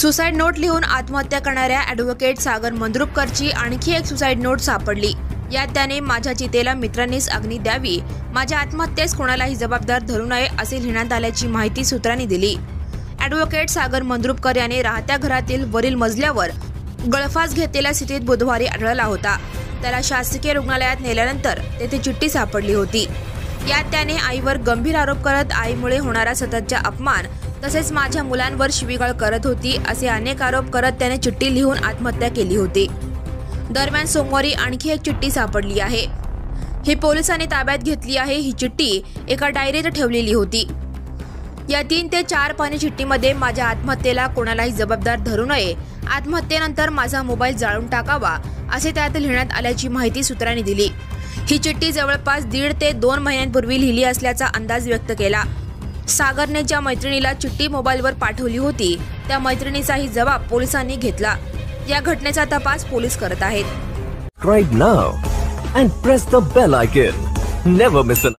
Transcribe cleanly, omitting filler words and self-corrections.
Suicide note लिहून आत्महत्या करणाऱ्या ॲडव्होकेट सागर मंद्रुपकरची आणखी एक सुसाईड नोट सापडली। यात त्याने माझ्या चितेला मित्रांनीच अग्नी द्यावी, माझ्या आत्महत्येस कोणालाही जबाबदार धरू नये असे लिहिण्यात आल्याची माहिती सूत्रांनी दिली। ॲडव्होकेट सागर मंद्रुपकर याने राहत्या घरातील वरील मजल्यावर गळफास घेतलेल्या स्थितीत बुधवारी आढळला होता। त्याला शासकीय रुग्णालयात नेल्यानंतर तेथे चिठ्ठी सापडली होती। यात त्याने आईवर गंभीर आरोप करत आईमुळे होणारा सततचा अपमान तसेच माझ्या मुलांवर शिवीगाळ करत होती असे अनेक आरोप करत त्याने चिठ्ठी लिहून आत्महत्या केली होती। दरम्यान सोमवारी आणखी एक चिठ्ठी सापडली आहे। ही पोलिसांनी ताब्यात घेतली आहे। ही चिठ्ठी एका डायरीत ठेवलेली होती। या 3 ते 4 पानी चिठ्ठीमध्ये माझ्या आत्महत्येला कोणालाही जबाबदार धरू नये, आत्महत्येनंतर माझा मोबाईल जाळून टाकावा असे त्यात लिहिण्यात आल्याची माहिती सूत्रांनी दिली। ही चिठ्ठी जवळपास 1.5 ते 2 महिन्यांपूर्वी लिहिली असल्याचा अंदाज व्यक्त केला। सागरने ज्या मैत्रिणीला चिठ्ठी मोबाईलवर पाठवली होती त्या मैत्रिणीचाही जबाब पोलिसांनी घेतला। या घटनेचा तपास पोलीस करत आहेत। Subscribe now and press the bell icon. Never miss an